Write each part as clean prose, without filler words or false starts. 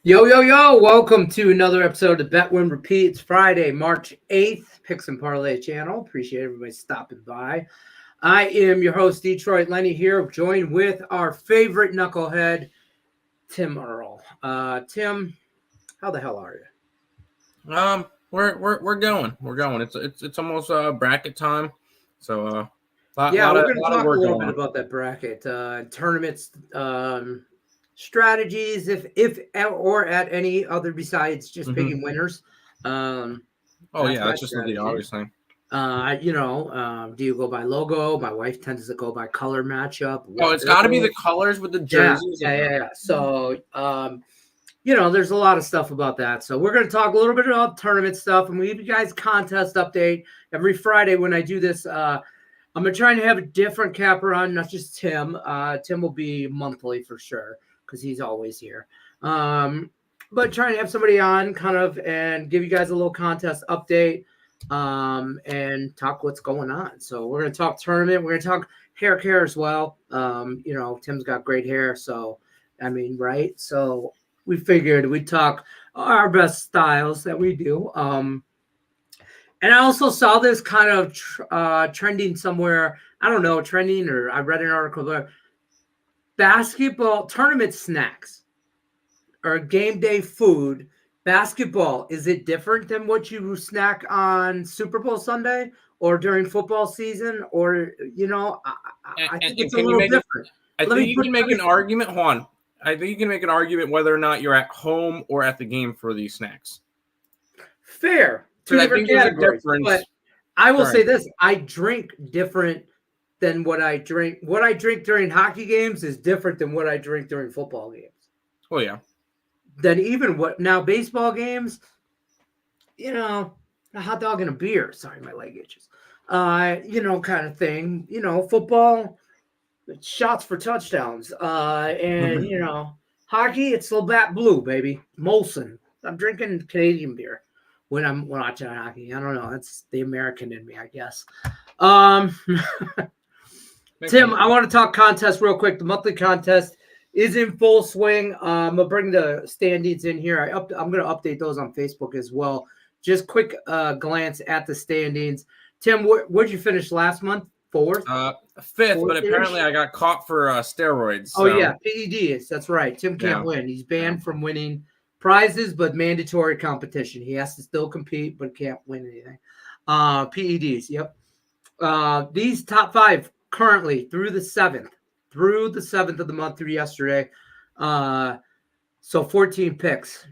Yo, yo, yo, welcome to another episode of Bet Win Repeat. It's Friday, March 8th, Picks and Parlays channel. Appreciate everybody stopping by. I am your host, Detroit Lenny here, joined with our favorite knucklehead, Tim Earl. Tim, how the hell are you? We're going. It's almost bracket time. So we're going to talk a little bit about that bracket. Tournaments, strategies, if or at any other besides just picking winners. That's just the obvious thing. Do you go by logo? My wife tends to go by color matchup. It's got to be the colors with the jerseys. Yeah. So, there's a lot of stuff about that. So we're going to talk a little bit about tournament stuff, and we give you guys contest update every Friday when I do this. I'm going to try and have a different capper on, not just Tim. Tim will be monthly for sure because he's always here. But trying to have somebody on and give you guys a little contest update and talk what's going on. So we're going to talk tournament. We're going to talk hair care as well. Tim's got great hair. So, right? So we figured we'd talk our best styles that we do. And I also saw this kind of trending somewhere. I don't know, trending, or I read an article about basketball tournament snacks or game day food. Basketball, is it different than what you snack on Super Bowl Sunday or during football season? Or, I think it's a little different. I think you can make an argument, Juan. I think you can make an argument whether or not you're at home or at the game for these snacks. Fair. Two different categories. But I will say this: I drink different than what I drink. What I drink during hockey games is different than what I drink during football games. Oh yeah. Then even now baseball games, a hot dog and a beer. Sorry, my leg itches. Kind of thing. Football, shots for touchdowns. Hockey, it's Labatt Blue, baby. Molson. I'm drinking Canadian beer when I'm watching hockey. I don't know. That's the American in me, I guess. Tim, I want to talk contest real quick. The monthly contest is in full swing. I'm going to bring the standings in here. I'm going to update those on Facebook as well. Just quick glance at the standings. Tim, where'd you finish last month? Fourth? Fifth, but apparently I got caught for steroids. So. Oh, yeah, PEDs. That's right. Tim can't win. He's banned from winning prizes, but mandatory competition. He has to still compete, but can't win anything. PEDs, yep. These top five currently through the 7th of the month through yesterday. So 14 picks.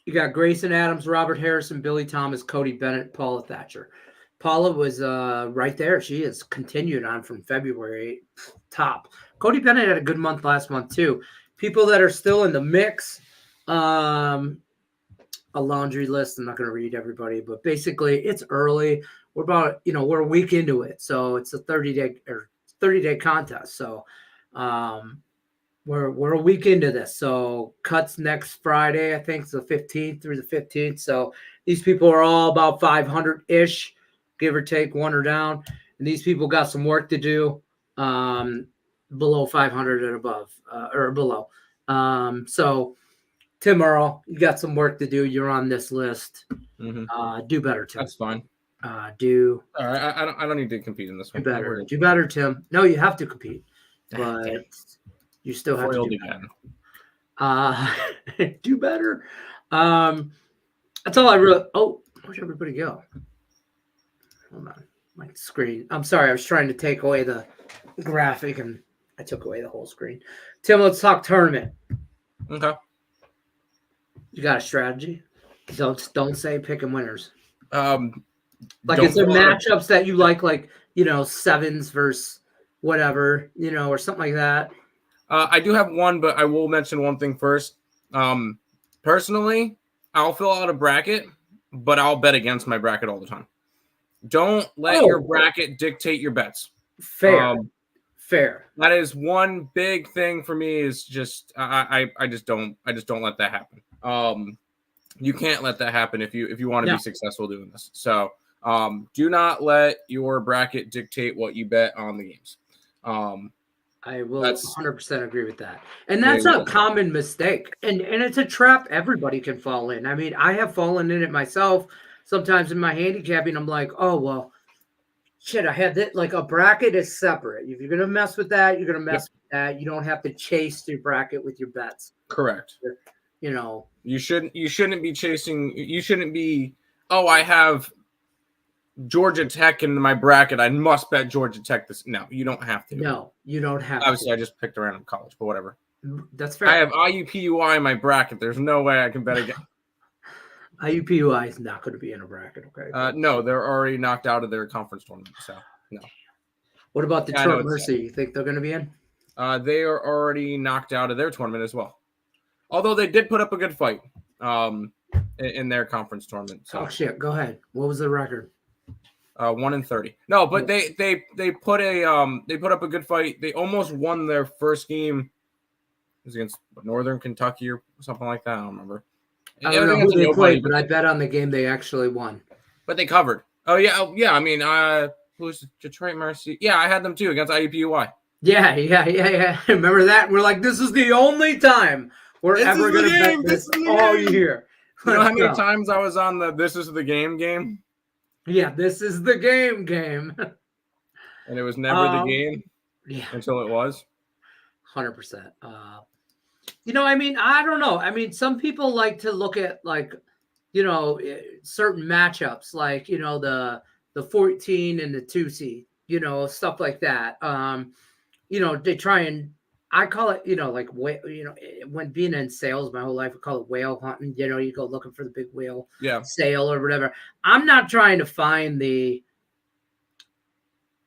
You got Grayson Adams, Robert Harrison, Billy Thomas, Cody Bennett, Paula Thatcher. Paula was right there. She has continued on from February top. Cody Bennett had a good month last month too. People that are still in the mix, a laundry list. I'm not going to read everybody, but basically it's early. We're about, we're a week into it. So it's a 30-day contest. So we're a week into this. So cuts next Friday, I think it's the 15th through the 15th. So these people are all about 500-ish, give or take, one or down. And these people got some work to do below 500 and above or below. So Tim Earl, you got some work to do. You're on this list. Do better, Tim. That's fine. All right. I don't need to compete in this one. Do better, Tim. No, you have to compete, but you still have to do better. Do better. That's all I really. Oh, where'd everybody go? Hold on, my screen. I'm sorry, I was trying to take away the graphic and I took away the whole screen. Tim, let's talk tournament. Okay. You got a strategy? Don't say picking winners. Is there matchups that you like sevens versus whatever, or something like that? I do have one, but I will mention one thing first. Personally, I'll fill out a bracket, but I'll bet against my bracket all the time. Don't let your bracket dictate your bets. Fair. That is one big thing for me. Is just I just don't let that happen. You can't let that happen if you want to be successful doing this. So do not let your bracket dictate what you bet on the games. I will That's 100% agree with that. And there that's you a go. common mistake. And it's a trap everybody can fall in. I mean, I have fallen in it myself. Sometimes in my handicapping, I'm like, oh, well, shit, I had that. Like a bracket is separate. If you're going to mess with that, you're going to Yep. mess with that. You don't have to chase your bracket with your bets. Correct. You know, You shouldn't be chasing. You shouldn't be. Oh, I have Georgia Tech in my bracket. I must bet Georgia Tech this. No, you don't have to. no, you don't have Obviously, to. I just picked a random college, but whatever. That's fair. I have IUPUI in my bracket. There's no way I can bet again. IUPUI is not going to be in a bracket, okay? No, they're already knocked out of their conference tournament. So no. What about Detroit Mercy? You think they're going to be in? They are already knocked out of their tournament as well. Although they did put up a good fight in their conference tournament. So. Oh shit! Go ahead. What was the record? 1-30. No, but they put up a good fight. They almost won their first game. It was against Northern Kentucky or something like that. I don't remember. I don't know who they played, but I bet on the game they actually won. But they covered. Oh yeah. I mean, who's Detroit Mercy? Yeah, I had them too against IUPUI. Yeah. Remember that? We're like, this is the only time we're ever going to bet this all year. You know how many times I was on the "This is the game"? Yeah, this is the game. And it was never the game until it was. 100%. I mean, I don't know. I mean, some people like to look at certain matchups, like, the 14 and the 2 seed, stuff like that. They try and I call it, when being in sales my whole life, I call it whale hunting. You go looking for the big whale sale or whatever. I'm not trying to find the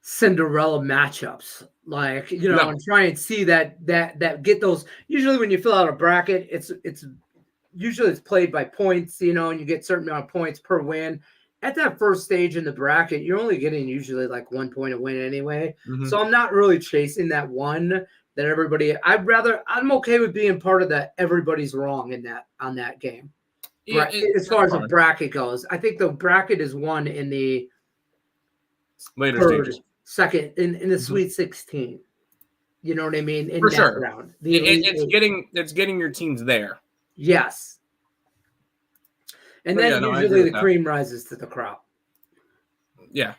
Cinderella matchups. Like, and try and see that get those. Usually when you fill out a bracket, it's played by points, and you get certain amount of points per win. At that first stage in the bracket, you're only getting usually like 1 point a win anyway. Mm-hmm. So I'm not really chasing that one that everybody. I'm okay with being part of that. Everybody's wrong on that game. Yeah, as far as the bracket goes, I think the bracket is won in the later stages. Second in the Sweet 16. You know what I mean? In For that sure. round. It's getting your teams there. Yes. And then usually the cream rises to the crop. Yeah.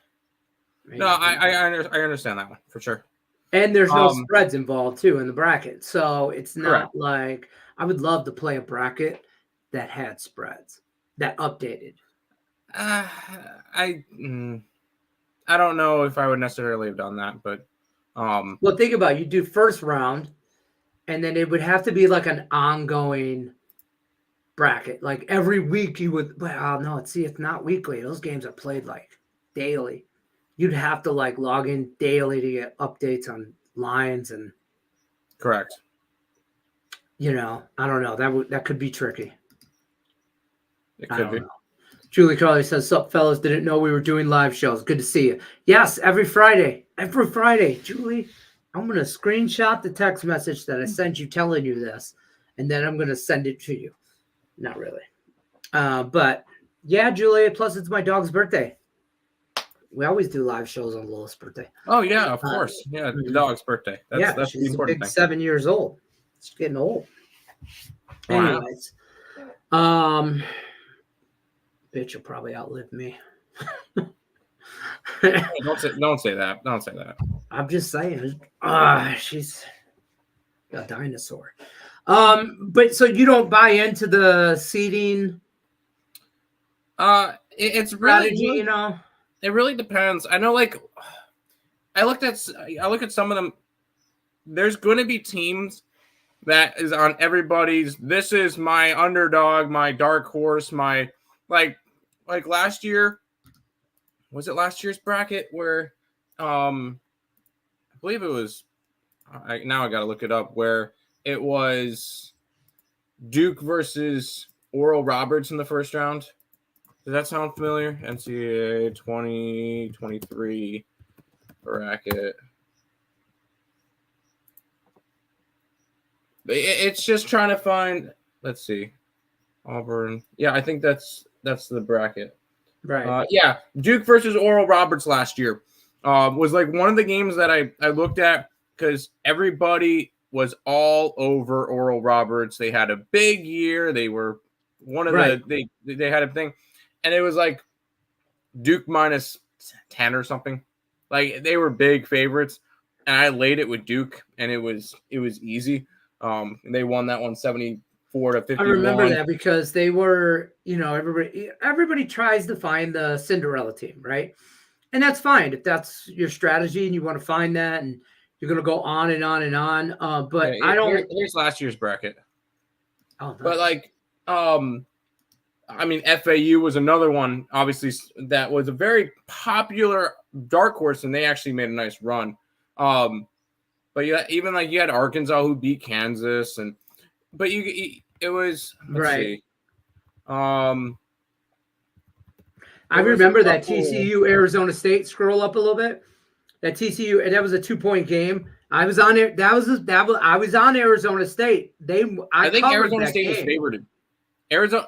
No, I understand that one for sure. And there's no spreads involved too in the bracket. So it's not like I would love to play a bracket that had spreads that updated. I don't know if I would necessarily have done that, but well, think about it. You do first round, and then it would have to be like an ongoing bracket. Like every week you would. Well, no, it's not weekly. Those games are played like daily. You'd have to like log in daily to get updates on lines and. Correct. I don't know. That could be tricky. It could be. Know. Julie Carly says, "Sup, fellas? Didn't know we were doing live shows. Good to see you." Yes, every Friday. Every Friday. Julie, I'm going to screenshot the text message that I sent you telling you this, and then I'm going to send it to you. Not really. But, yeah, Julie, plus it's my dog's birthday. We always do live shows on Lilith's birthday. Oh, yeah, of course. Yeah, the dog's birthday. That's she's the important big thing. 7 years old. She's getting old. Wow. Anyways. Bitch will probably outlive me. Don't say that. Don't say that. I'm just saying. She's a dinosaur. But so you don't buy into the seeding? It's really strategy, It really depends. I know, like, I look at some of them. There's going to be teams that is on everybody's. This is my underdog, my dark horse, my like last year. Was it last year's bracket where, I believe it was. Now I got to look it up. Where it was Duke versus Oral Roberts in the first round. Does that sound familiar? NCAA 2023 bracket. It's just trying to find. Let's see, Auburn. Yeah, I think that's the bracket. Right. Yeah, Duke versus Oral Roberts last year was like one of the games that I looked at because everybody was all over Oral Roberts. They had a big year. They were one of the they had a thing, and it was like Duke minus 10 or something. Like they were big favorites, and I laid it with Duke, and it was easy. And they won that one 74-51. I remember that because they were, everybody tries to find the Cinderella team, right? And that's fine if that's your strategy and you want to find that, and you're going to go on and on and on. But I don't. Here's last year's bracket. Oh, nice. But like, I mean, FAU was another one, obviously, that was a very popular dark horse, and they actually made a nice run. But you had Arkansas who beat Kansas, but it was right. See. I remember that TCU Arizona State. Scroll up a little bit. That TCU, and that was a 2-point game. I was on it. I was on Arizona State. I think Arizona State was favored.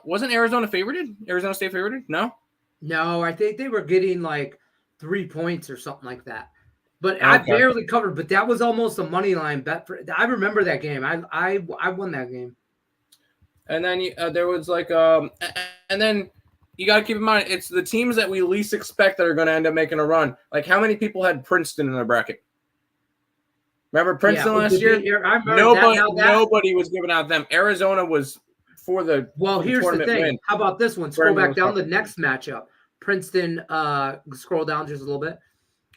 Wasn't Arizona favored? Arizona State favored? No, I think they were getting like 3 points or something like that. But I barely covered. But that was almost a money line bet. I remember that game. I won that game. And then there was like and then you got to keep in mind it's the teams that we least expect that are going to end up making a run. Like how many people had Princeton in their bracket? Remember Princeton last year? Nobody was giving out them. Arizona was for the here's the thing. Win. How about this one? Scroll back down the next matchup. Princeton, scroll down just a little bit.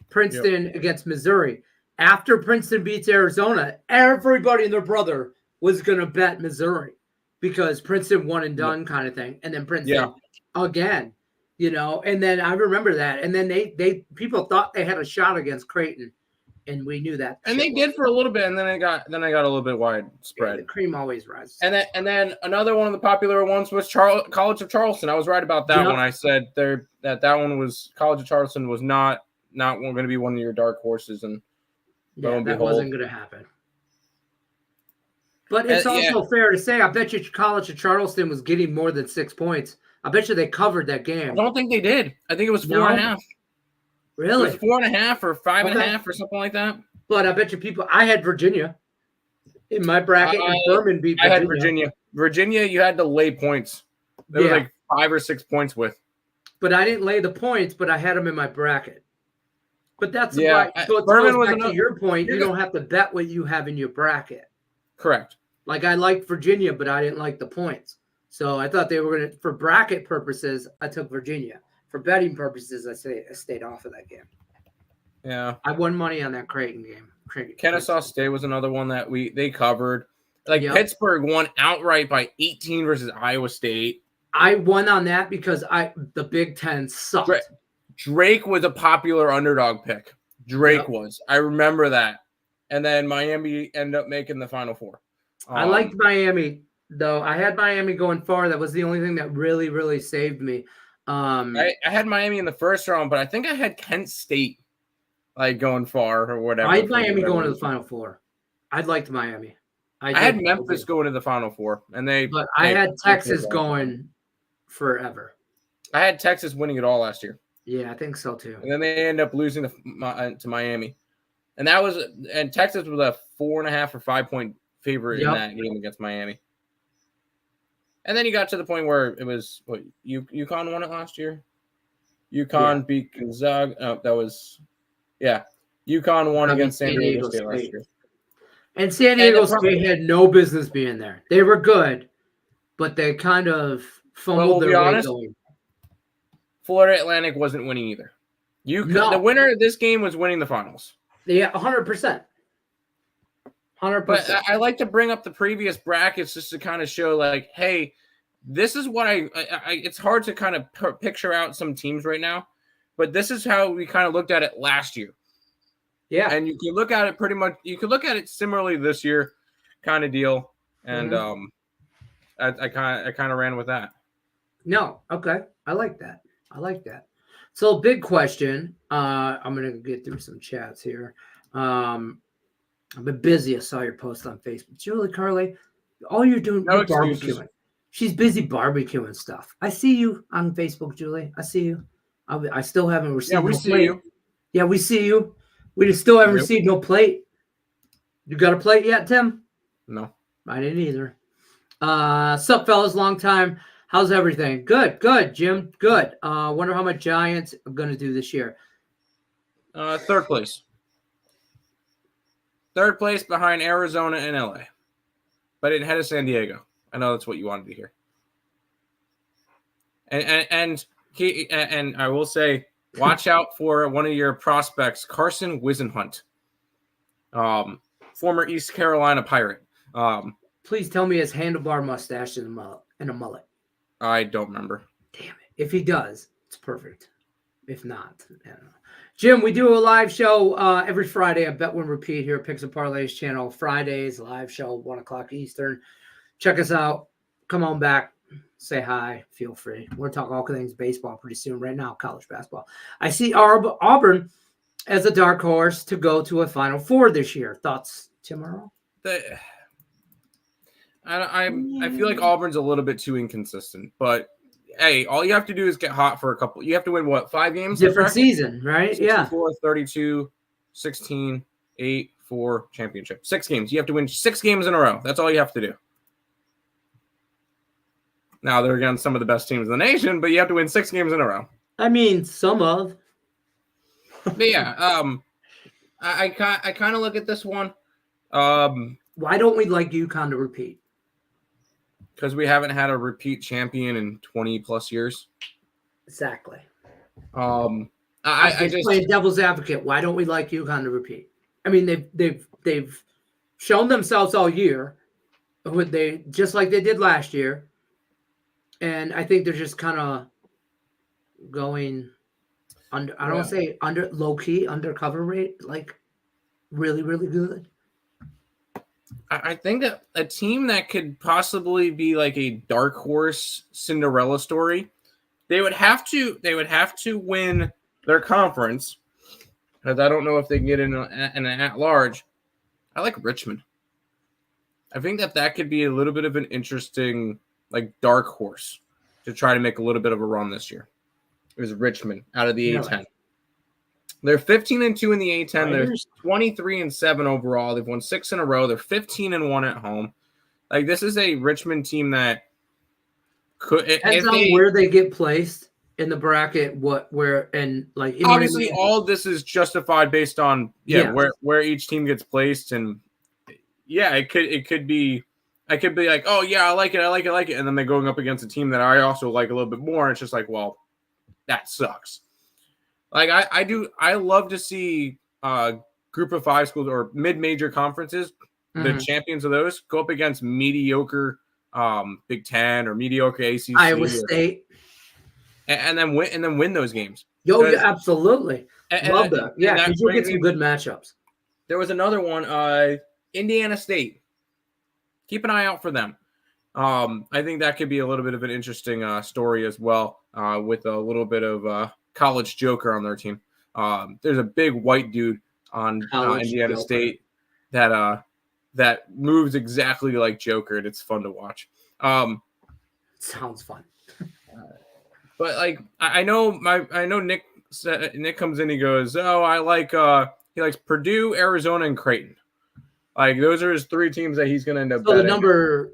Princeton against Missouri. After Princeton beats Arizona, everybody and their brother was going to bet Missouri because Princeton one and done kind of thing. And then Princeton again, and then I remember that. And then they people thought they had a shot against Creighton. And we knew that. And they did for a little bit, and then I got a little bit widespread. Yeah, the cream always rises. And then another one of the popular ones was College of Charleston. I was right about that one. I said that one was College of Charleston was not going to be one of your dark horses, and that wasn't going to happen. But it's also fair to say, I bet you College of Charleston was getting more than 6 points. I bet you they covered that game. I don't think they did. I think it was 4.5. Really? It was 4.5 or 5.5 or something like that. But I bet you I had Virginia in my bracket, and Furman beat Virginia. I had Virginia. Virginia, you had to lay points. There was like 5 or 6 points with. But I didn't lay the points, but I had them in my bracket. But that's why. So it goes back to your point. You don't have to bet what you have in your bracket. Correct. Like I liked Virginia, but I didn't like the points. So I thought they were going to, for bracket purposes, I took Virginia. For betting purposes, I stayed off of that game. Yeah. I won money on that Creighton game. Kennesaw State was another one that they covered. Like Pittsburgh won outright by 18 versus Iowa State. I won on that because the Big Ten sucked. Drake was a popular underdog pick. Drake was. I remember that. And then Miami ended up making the Final Four. I liked Miami, though. I had Miami going far. That was the only thing that really, really saved me. I had Miami in the first round, but I think I had Kent State going far or whatever. I had Miami going to the Final Four. I liked Miami. I had Memphis going to the Final Four, but I had Texas going forever. I had Texas winning it all last year. Yeah, I think so too. And then they end up losing to Miami, and Texas was a 4.5 or 5 point favorite in that game against Miami. And then you got to the point where it was UConn won it last year. UConn beat Gonzaga. Oh, that was UConn won against San Diego State last year. And San Diego State had no business being there. They were good, but they kind of fumbled their way going. Florida Atlantic wasn't winning either. The winner of this game was winning the finals. Yeah, 100%. 100%. But I like to bring up the previous brackets just to kind of show, hey, this is what it's hard to kind of picture out some teams right now, but this is how we kind of looked at it last year. Yeah. And you can look at it pretty much, you could look at it similarly this year kind of deal. And I kind of ran with that. No. Okay. I like that. So big question. I'm going to get through some chats here. I've been busy. I saw your post on Facebook. Julie Carly, all you're doing is barbecuing. She's busy barbecuing stuff. I see you on Facebook, Julie. I see you. I still haven't received no plate. You. Yeah, we see you. We just still haven't received no plate. You got a plate yet, Tim? No. I didn't either. Sup, fellas? Long time. How's everything? Good, Jim. Good. Wonder how much Giants are going to do this year. Third place. Third place behind Arizona and LA. But ahead of San Diego. I know that's what you wanted to hear. And I will say, watch out for one of your prospects, Carson Wisenhunt, former East Carolina Pirate. Please tell me his handlebar mustache and a mullet. I don't remember. Damn it. If he does, it's perfect. If not, I don't know. Jim, we do a live show every Friday. I bet we'll repeat here at Picks Parlays channel. Fridays, live show, 1 o'clock Eastern. Check us out. Come on back. Say hi. Feel free. We're talking all things baseball pretty soon. Right now, college basketball. I see Auburn as a dark horse to go to a Final Four this year. Thoughts, Tim Earl? I feel like Auburn's a little bit too inconsistent. But, hey, all you have to do is get hot for a couple. You have to win, what, 5 games? Different season, right? 64, 32, 16, 8, 4, championship. 6 games. You have to win 6 games in a row. That's all you have to do. Now, they're against some of the best teams in the nation, but you have to win 6 games in a row. I mean, some of. But, yeah, I kind of look at this one. Why don't we like UConn to repeat? Because we haven't had a repeat champion in 20-plus years. Exactly. I just playing devil's advocate. Why don't we like UConn to repeat? I mean, they've shown themselves all year. They just like they did last year. And I think they're just kind of going under. I don't want to say under low key, undercover rate, like really, really good. I think that a team that could possibly be like a dark horse Cinderella story, they would have to win their conference, because I don't know if they can get in an at-large. I like Richmond. I think that could be a little bit of an interesting like dark horse to try to make a little bit of a run this year. It was Richmond out of the A10. They're 15-2 in the A10. They're 23-7 overall. They've won 6 in a row. They're 15-1 at home. Like, this is a Richmond team that could depends on where they get placed in the bracket. Obviously all of this is justified based on where each team gets placed, and it could be. I could be like, oh yeah, I like it, and then they're going up against a team that I also like a little bit more, and it's just like, well, that sucks. Like I love to see group of 5 schools or mid-major conferences, the champions of those, go up against mediocre Big Ten or mediocre ACC, Iowa State, and then win those games. Absolutely, love that. Yeah, because you'll get some good matchups. There was another one, Indiana State. Keep an eye out for them. I think that could be a little bit of an interesting story as well, with a little bit of college joker on their team. There's a big white dude on Indiana State that moves exactly like Joker, and it's fun to watch. Sounds fun. But like I know Nick comes in, he goes, oh, he likes Purdue, Arizona, and Creighton. Like, those are his 3 teams that he's going to end up betting. The number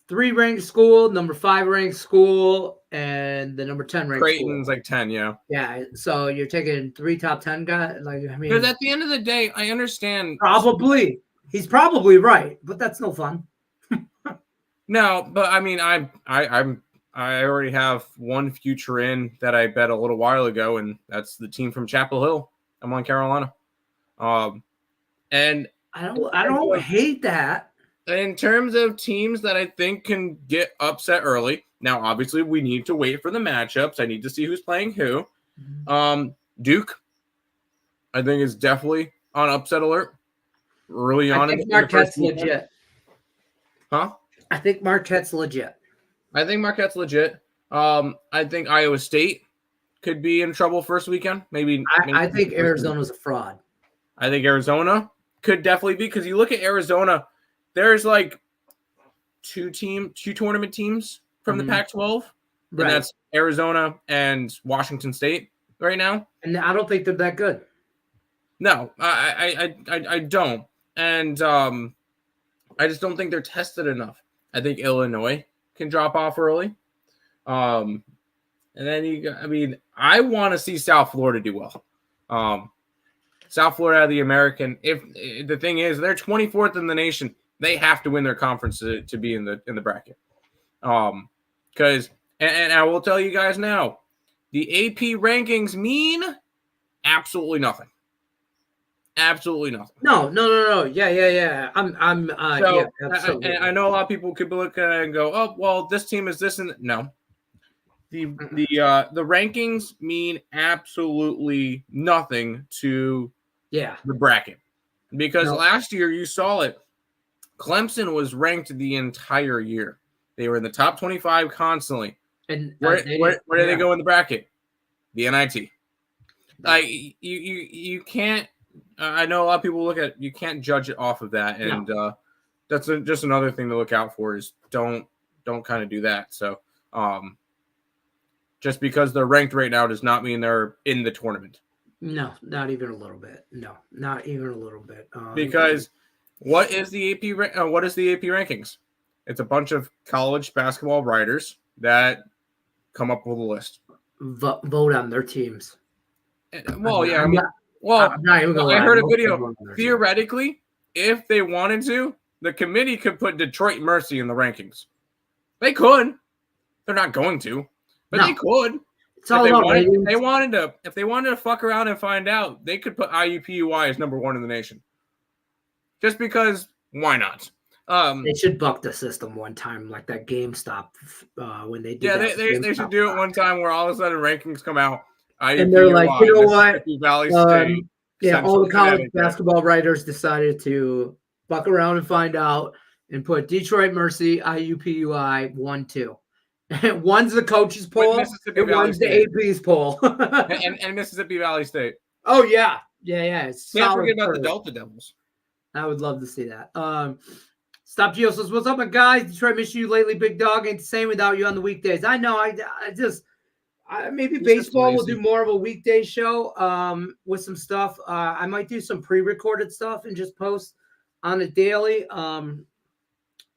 3 ranked school, number 5 ranked school, and the number 10 ranked Creighton's school. like 10, yeah. Yeah, so you're taking 3 top 10 guys? Like, I mean, because at the end of the day, I understand. Probably. He's probably right, but that's no fun. No, but I mean, I already have one future in that I bet a little while ago, and that's the team from Chapel Hill. I'm on Carolina. And I don't hate that. In terms of teams that I think can get upset early, now obviously we need to wait for the matchups. I need to see who's playing who. Duke, I think, is definitely on upset alert early on. I think Marquette's legit. Huh? I think Marquette's legit. I think Iowa State could be in trouble first weekend. Maybe I think Arizona's a fraud. I think Arizona could definitely be, because you look at Arizona, there's like 2 tournament teams from the Pac-12, and that's Arizona and Washington State right now. And I don't think they're that good. No, I don't. And I just don't think they're tested enough. I think Illinois can drop off early. And then I want to see South Florida do well. South Florida, the American. If the thing is, they're 24th in the nation, they have to win their conference to be in the bracket. Because and I will tell you guys now, the AP rankings mean absolutely nothing. Absolutely nothing. No. Yeah. Yeah, absolutely. I know a lot of people could look at it and go, "Oh, well, this team is this," and no. The rankings mean absolutely nothing to the bracket, because last year you saw it. Clemson was ranked the entire year. They were in the top 25 constantly. And where did they go in the bracket? The NIT. You can't. I know a lot of people look at, you can't judge it off of that, and that's just another thing to look out for, is don't kind of do that. So just because they're ranked right now does not mean they're in the tournament. No, not even a little bit. No, not even a little bit. Because what is the AP rankings? It's a bunch of college basketball writers that come up with a list. Vote on their teams. Well, yeah. I heard a video. Theoretically, if they wanted to, the committee could put Detroit Mercy in the rankings. They could. They're not going to, but they could. It's all about ratings. If they wanted to fuck around and find out, they could put IUPUI as number 1 in the nation. Just because, why not? They should buck the system one time, like that GameStop when they did. Yeah, they should do it one time where all of a sudden rankings come out. And they're like, you know what? Valley State, all the college basketball writers decided to buck around and find out and put Detroit Mercy, IUPUI 1-2. One's the coach's poll, and one's the AP's poll. and Mississippi Valley State. Oh, yeah. Can't forget about the Delta Devils. I would love to see that. Stop Gio says, what's up, my guys? Detroit missed you lately, big dog. Ain't the same without you on the weekdays. I know. Maybe baseball will do more of a weekday show with some stuff. I might do some pre-recorded stuff and just post on it daily.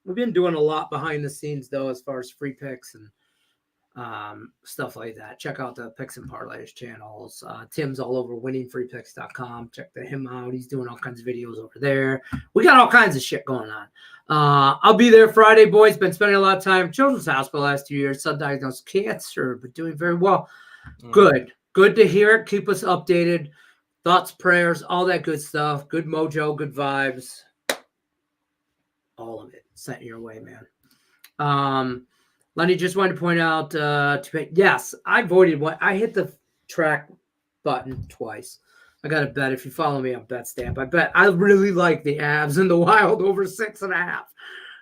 We've been doing a lot behind the scenes, though, as far as free picks and stuff like that. Check out the Picks and Parlays channels. Tim's all over winningfreepicks.com. Check him out. He's doing all kinds of videos over there. We got all kinds of shit going on. I'll be there Friday, boys. Been spending a lot of time at Children's Hospital the last 2 years. Son diagnosed cancer, but doing very well. Good to hear it. Keep us updated. Thoughts, prayers, all that good stuff. Good mojo, good vibes. All of it sent your way, man. Lenny just wanted to point out, yes, I voted. I hit the track button twice. I got a bet. If you follow me on BetStamp, I bet I really like the Avs and the Wild over 6.5.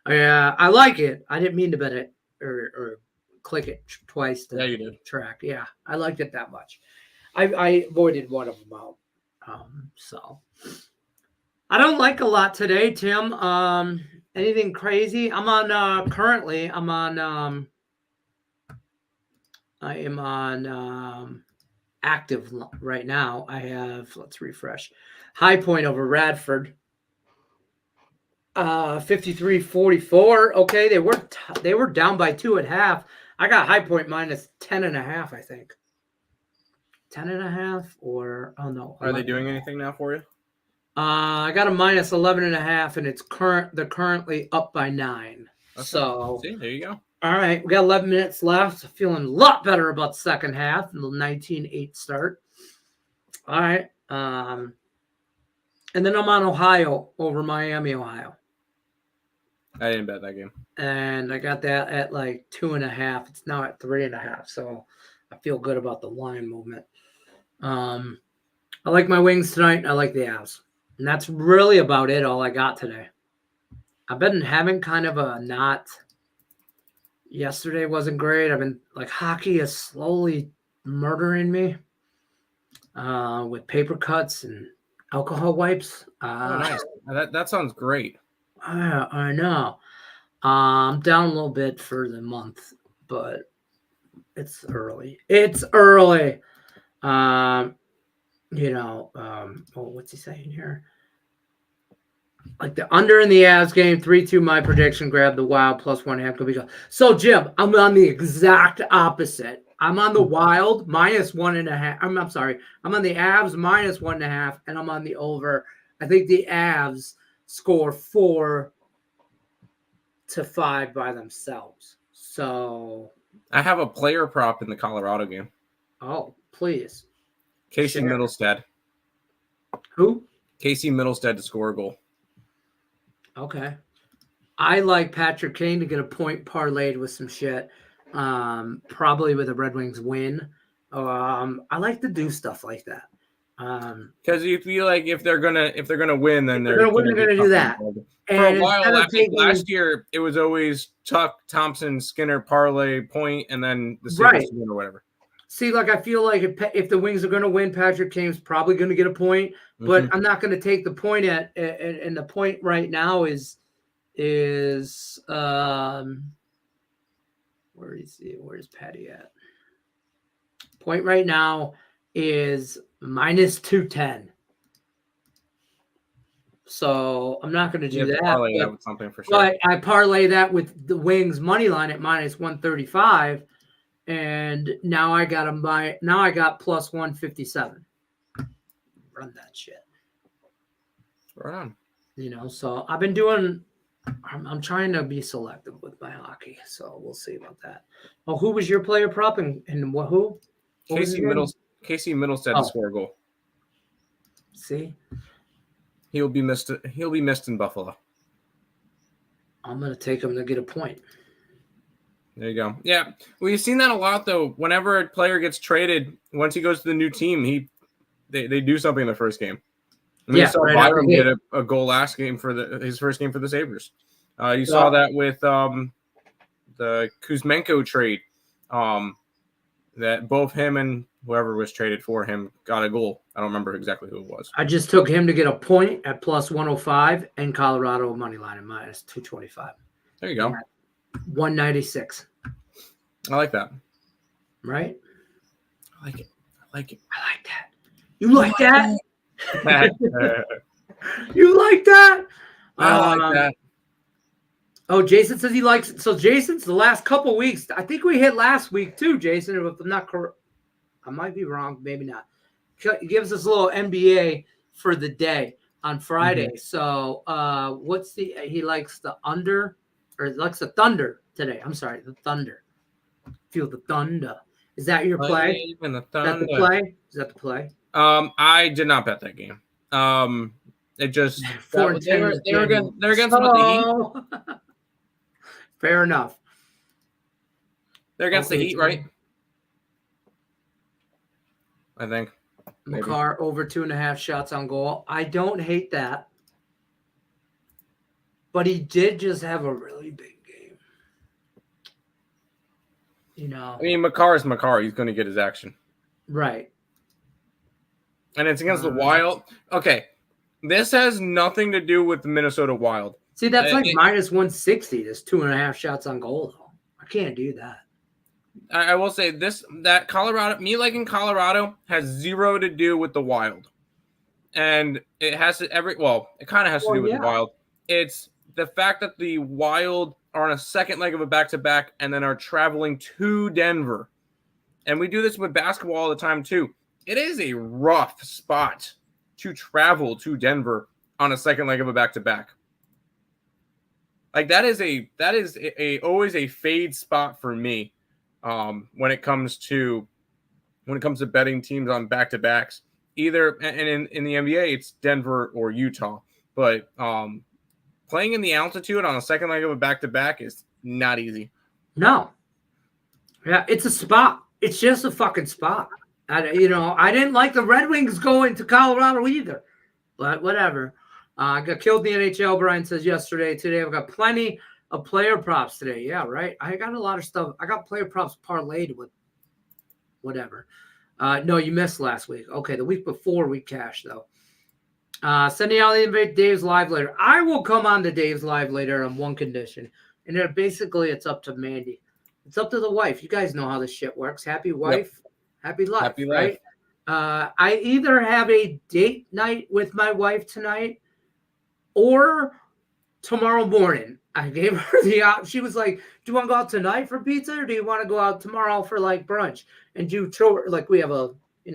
I like it. I didn't mean to bet it or click it twice to you did. Track. Yeah, I liked it that much. I avoided one of them out. So I don't like a lot today, Tim. Anything crazy? I am on active right now. I have, let's refresh. High point over Radford. 53-44. Okay, they were down by 2 at half. I got high point minus 10.5, I think. 10.5 or no. Are they doing anything now for you? I got a minus 11.5, and they're currently up by 9. Okay. So see, there you go. All right, we got 11 minutes left. Feeling a lot better about the second half. The 19-8 start. All right, and then I'm on Ohio over Miami, Ohio. I didn't bet that game, and I got that at like 2.5. It's now at 3.5, so I feel good about the line movement. I like my wings tonight. I like the Avs. And that's really about it, all I got today. I've been having kind of a not – yesterday wasn't great. I've been – like hockey is slowly murdering me with paper cuts and alcohol wipes. Nice. That sounds great. I know. I'm down a little bit for the month, but it's early. It's early. What's he saying here? Like the under in the Avs game, 3-2, my prediction, grab the Wild plus 1.5 could be go. So, Jim, I'm on the exact opposite. I'm on the Wild minus 1.5. I'm sorry. I'm on the Avs minus 1.5, and I'm on the over. I think the Avs score 4-5 by themselves. So I have a player prop in the Colorado game. Oh, please. Casey Middlestad. Who? Casey Middlestad to score a goal. Okay. I like Patrick Kane to get a point parlayed with some shit. Probably with a Red Wings win. I like to do stuff like that. Because you feel like if they're gonna win, then they're gonna do that. For a while, I think last year it was always Tuck, Thompson, Skinner, parlay, point, and then the Sabres win or whatever. See, like I feel like if the Wings are going to win, Patrick Kane's probably going to get a point, but I'm not going to take the point and the point right now is where is he? Where's Patty at? Point right now is minus 210. So I'm not going to do that. Parlay that with something for sure. But I parlay that with the Wings money line at minus 135. And now I got plus 157. Run that shit. Right on. You know, so I've been doing. I'm trying to be selective with my hockey, so we'll see about that. Oh, who was your player prop and what? Who? Casey Middlestad to score a goal. See, he'll be missed in Buffalo. I'm gonna take him to get a point. There you go. Yeah, well, you've seen that a lot though. Whenever a player gets traded, once he goes to the new team, they do something in the first game. I mean, you saw Byram get a goal last game for his first game for the Sabres. You saw that with the Kuzmenko trade. That both him and whoever was traded for him got a goal. I don't remember exactly who it was. I just took him to get a point at plus 105 and Colorado money line at minus 225. There you go. 196. I like that. Right? I like it. I like that. You like that? You like that? I like that. Oh, Jason says he likes it. So Jason's the last couple weeks. I think we hit last week too, Jason. If I'm not correct, I might be wrong. Maybe not. He gives us a little NBA for the day on Friday. Mm-hmm. So he likes the under. Or it likes the Thunder today. I'm sorry, the Thunder. Feel the thunder. Is that your play? Is that the play? Is that the play? I did not bet that game. It just they're against the Heat. Fair enough. They're against the Heat, right? I think. Makar over 2.5 shots on goal. I don't hate that. But he did just have a really big game. You know. I mean, Makar is Makar. He's going to get his action. Right. And it's against the Wild. Okay. This has nothing to do with the Minnesota Wild. See, that's minus 160. There's 2.5 shots on goal, though. I can't do that. I will say that Colorado, me liking Colorado has zero to do with the Wild. And it has to it kind of has to do with the Wild. It's the fact that the Wild are on a second leg of a back-to-back and then are traveling to Denver. And we do this with basketball all the time, too. It is a rough spot to travel to Denver on a second leg of a back-to-back. Like, that is always a fade spot for me when it comes to betting teams on back-to-backs. Either, and in the NBA, it's Denver or Utah. But playing in the altitude on a second leg of a back-to-back is not easy. No. Yeah, it's a spot. It's just a fucking spot. I didn't like the Red Wings going to Colorado either. But whatever. I got killed in the NHL, Brian says yesterday. Today, I've got plenty of player props today. Yeah, right? I got a lot of stuff. I got player props parlayed with whatever. No, you missed last week. Okay, the week before we cashed, though. Sending out the invite Dave's live later. I will come on to Dave's live later on one condition. And then basically it's up to Mandy. It's up to the wife. You guys know how this shit works. Happy wife, happy life. Happy life. Right? I either have a date night with my wife tonight or tomorrow morning. I gave her the option. She was like, "Do you want to go out tonight for pizza, or do you want to go out tomorrow for like brunch and do chore? Like we have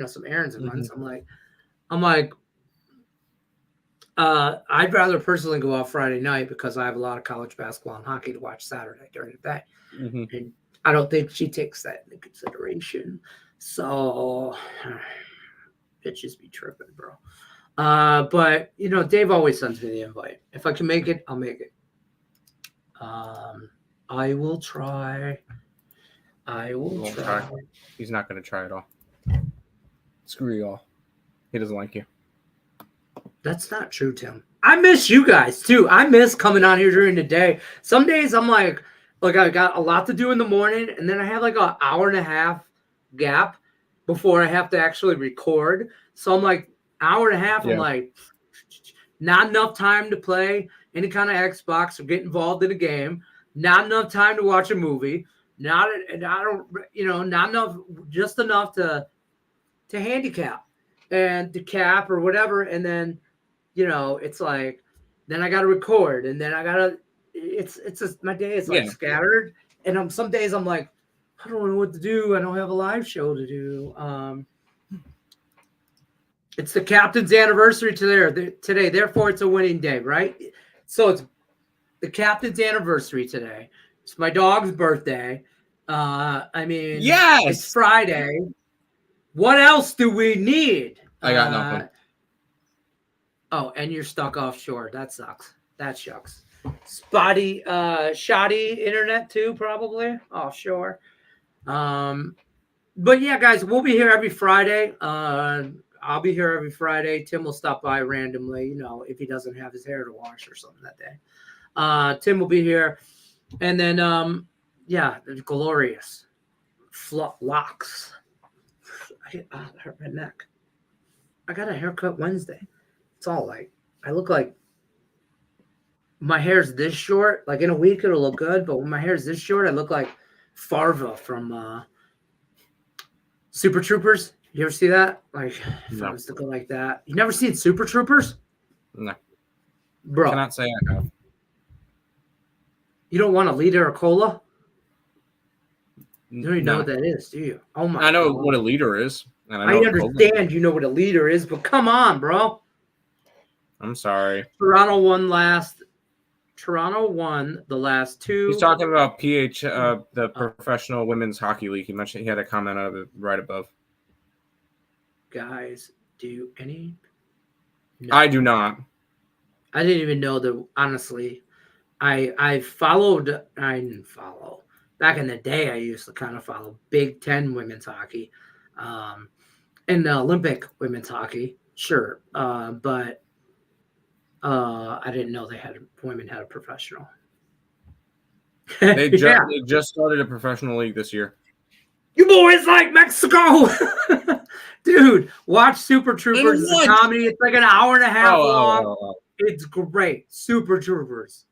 some errands to run." So I'm like, I'd rather personally go out Friday night because I have a lot of college basketball and hockey to watch Saturday during the day, and I don't think she takes that into consideration. So bitches be tripping, bro. But Dave always sends me the invite. If I can make it, I'll make it. I will try. I will try. He's not going to try at all. Screw you all. He doesn't like you. That's not true, Tim. I miss you guys too. I miss coming on here during the day. Some days I'm like I got a lot to do in the morning, and then I have like an hour and a half gap before I have to actually record. So I'm like hour and a half. Yeah. I'm like not enough time to play any kind of Xbox or get involved in a game. Not enough time to watch a movie. Not enough, just enough to handicap and to cap or whatever. And then, it's like, then I got to record, and then I got to, it's just, my day is like scattered. And some days I'm like, I don't know what to do. I don't have a live show to do. It's the captain's anniversary today. Therefore, it's a winning day, right? So it's the captain's anniversary today. It's my dog's birthday. Yes, it's Friday. What else do we need? I got nothing. Oh, and you're stuck offshore. That sucks. That shucks. Shoddy internet too, probably offshore. But yeah, guys, we'll be here every Friday. I'll be here every Friday. Tim will stop by randomly, if he doesn't have his hair to wash or something that day. Tim will be here. And then, the glorious locks. I hurt my neck. I got a haircut Wednesday. It's all like, I look like my hair's this short. Like in a week, it'll look good. But when my hair's this short, I look like Farva from Super Troopers. You ever see that? Like, if I was to go like that. You never seen Super Troopers? No. Bro. I cannot say I have. You don't want a liter of cola? You don't even know what that is, do you? Oh my! I know what a liter is. And I understand you know what a liter is, but come on, bro. I'm sorry. Toronto won the last two. He's talking about the Professional Women's Hockey League. He mentioned he had a comment of it right above. Guys, do any? No. I do not. I didn't even know that. Honestly, I followed. I didn't follow. Back in the day, I used to kind of follow Big Ten women's hockey, and the Olympic women's hockey. Sure, but I didn't know women had a professional. They just started a professional league this year. You boys like Mexico, dude. Watch Super Troopers. It's a comedy. It's like an hour and a half long. It's great. Super Troopers.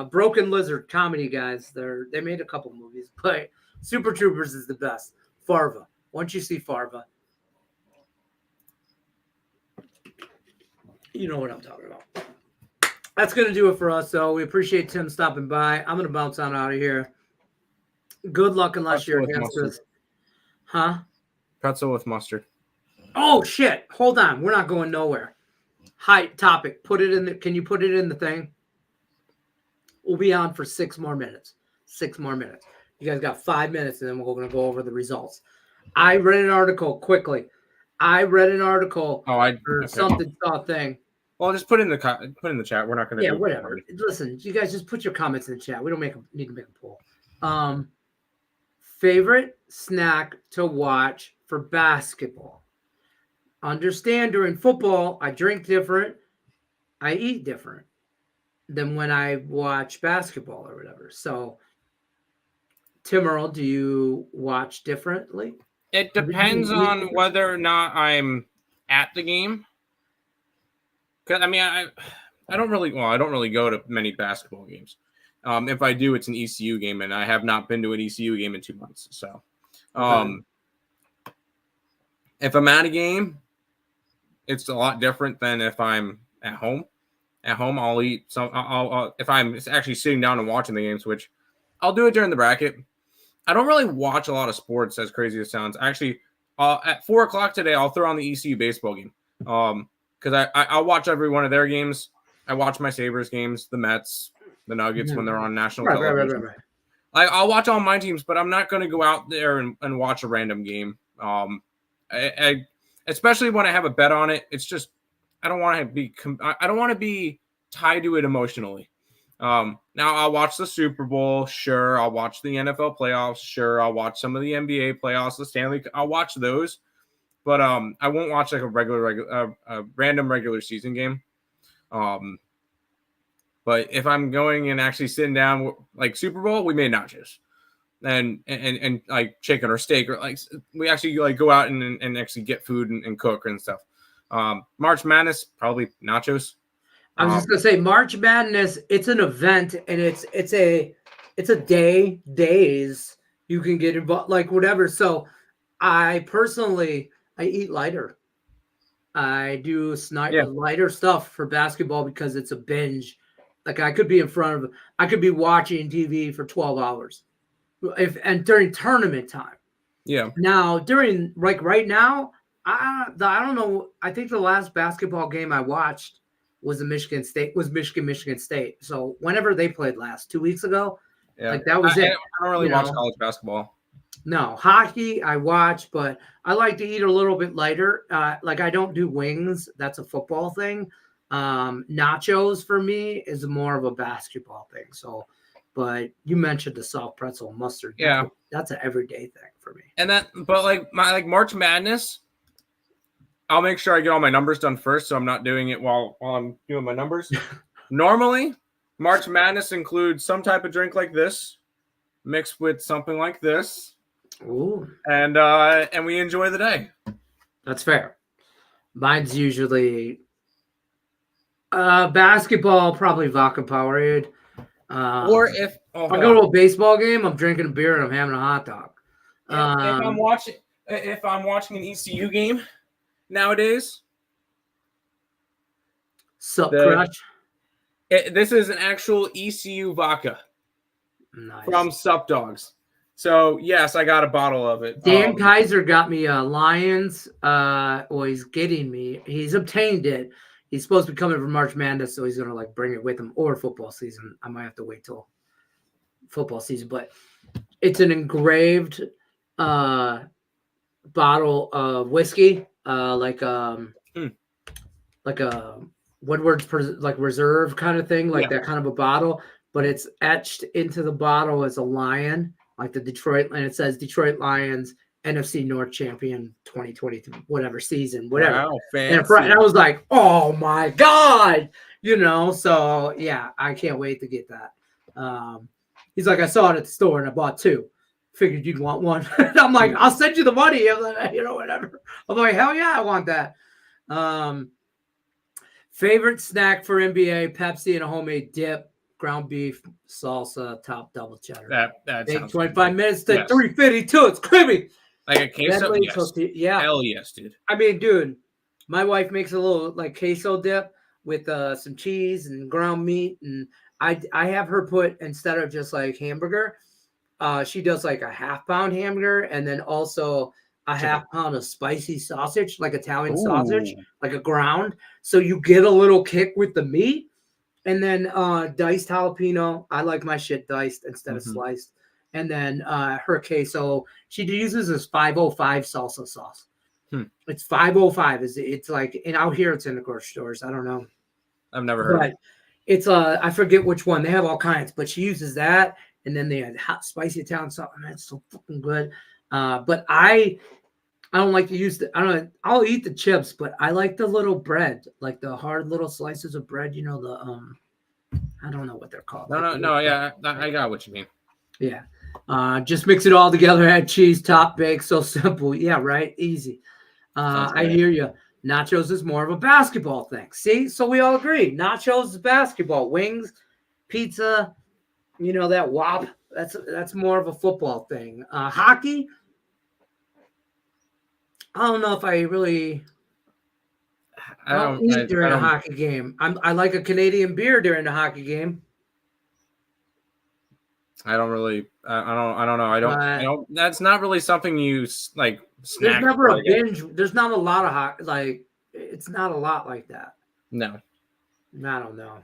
Broken Lizard comedy guys. They made a couple movies, but Super Troopers is the best. Farva. Once you see Farva, you know what I'm talking about. That's going to do it for us, though. We appreciate Tim stopping by. I'm going to bounce on out of here. Good luck unless you're against us. Huh? Pretzel with mustard. Oh, shit. Hold on. We're not going nowhere. High topic. Can you put it in the thing? We'll be on for 6 more minutes. 6 more minutes. You guys got 5 minutes, and then we're going to go over the results. I read an article quickly. Something thing. Well, just put in the chat. We're not going to. Yeah, whatever. Listen, you guys just put your comments in the chat. We don't need to make a poll. Favorite snack to watch for basketball. Understand during football, I drink different. I eat different than when I watch basketball or whatever. So, Tim Earl, do you watch differently? It depends on whether or not I'm at the game. Because I don't really go to many basketball games. If I do, it's an ECU game, and I have not been to an ECU game in 2 months. So, if I'm at a game, it's a lot different than if I'm at home. At home, I'll eat some. I'll if I'm actually sitting down and watching the games, which I'll do it during the bracket. I don't really watch a lot of sports, as crazy as it sounds. Actually, at 4:00 today, I'll throw on the ECU baseball game. Because I'll watch every one of their games. I watch my Sabres games, the Mets, the Nuggets when they're on national television. Right. I'll watch all my teams, but I'm not going to go out there and watch a random game. I especially when I have a bet on it. It's just I don't want to be tied to it emotionally. Now I'll watch the Super Bowl, sure. I'll watch the NFL playoffs, sure. I'll watch some of the NBA playoffs, the Stanley. I'll watch those, but I won't watch like a random regular season game. But if I'm going and actually sitting down like Super Bowl, we made nachos and like chicken or steak, or like we actually like go out and actually get food and cook and stuff. March Madness, probably nachos. I was just gonna say March Madness. It's an event, and it's a days you can get involved, like whatever. So I personally eat lighter. I do lighter stuff for basketball because it's a binge. Like I could be watching TV for 12 hours, and during tournament time. Yeah. Now during like right now, I don't know. I think the last basketball game I watched was Michigan State. So whenever they played last 2 weeks ago, like that was it. I don't really watch college basketball. No, hockey I watch, but I like to eat a little bit lighter. Like I don't do wings. That's a football thing. Nachos for me is more of a basketball thing. So, but you mentioned the soft pretzel and mustard. Yeah, that's an everyday thing for me. And but like March Madness, I'll make sure I get all my numbers done first, so I'm not doing it while I'm doing my numbers. Normally, March Madness includes some type of drink like this, mixed with something like this. Ooh. And we enjoy the day. That's fair. Mine's usually basketball, probably vodka Powerade. Or if I go to a baseball game, I'm drinking a beer and I'm having a hot dog. If I'm watching an ECU game nowadays, Crush. This is an actual ECU vodka from Sup Dogs. So yes, I got a bottle of it. Dan Kaiser got me Lions. He's getting me. He's obtained it. He's supposed to be coming from March Madness, so he's gonna like bring it with him, or football season. I might have to wait till football season, but it's an engraved bottle of whiskey, like a Woodward's like reserve kind of thing, like that kind of a bottle. But it's etched into the bottle as a lion, like the Detroit, and it says Detroit Lions NFC North champion 2023, whatever season, whatever. Wow, and I was like, oh my God, so yeah, I can't wait to get that. He's like, I saw it at the store and I bought two. Figured you'd want one. I'm like, I'll send you the money. I'm like, whatever. I'm like, hell yeah, I want that. Favorite snack for NBA, Pepsi and a homemade dip, ground beef, salsa, top double cheddar. That Take sounds 25 minutes to 352. It's creamy. Like a queso? Yes. Yeah. Hell yes, dude. I mean, dude, my wife makes a little like queso dip with some cheese and ground meat. And I have her put, instead of just like hamburger, she does like a half-pound hamburger and then also a half-pound of spicy sausage, like Italian sausage, like a ground. So you get a little kick with the meat. And then diced jalapeno. I like my shit diced instead of sliced. And then her queso, she uses this 505 salsa sauce. It's 505. It's like, and out here it's in the grocery stores. I don't know. I've never heard of it. It's I forget which one. They have all kinds, but she uses that. And then they have hot, spicy Italian sauce. And that's so fucking good. But I don't like to use I'll eat the chips, but I like the little bread, like the hard little slices of bread. I don't know what they're called. No. Yeah, I got what you mean. Yeah. Just mix it all together, add cheese, top bake. So simple. Yeah, right. Easy. I hear you. Nachos is more of a basketball thing. See? So we all agree. Nachos is basketball. Wings, pizza, that wop. That's more of a football thing. Hockey. I don't know if I really I'll eat during a hockey game. I like a Canadian beer during a hockey game. I don't know. I don't. That's not really something you like. There's never a binge. There's not a lot of hockey. Like, it's not a lot like that. No. I don't know.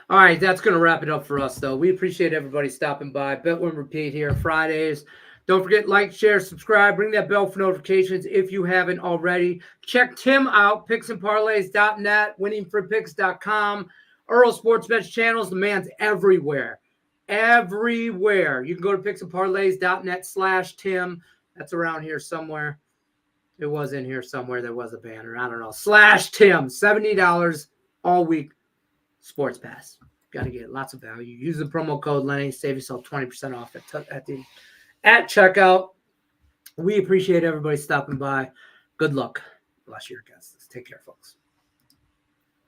All right, that's going to wrap it up for us, though. We appreciate everybody stopping by. Bet Win Repeat here Fridays. Don't forget, like, share, subscribe. Ring that bell for notifications if you haven't already. Check Tim out, picksandparlays.net, winningforpicks.com. Earl Sports Bets channels. The man's everywhere. Everywhere. You can go to picksandparlays.net/Tim. That's around here somewhere. It was in here somewhere. There was a banner. I don't know. /Tim. $70 all week. Sports Pass. Got to get lots of value. Use the promo code Lenny. Save yourself 20% off at checkout. We appreciate everybody stopping by. Good luck. Bless your guests. Take care, folks.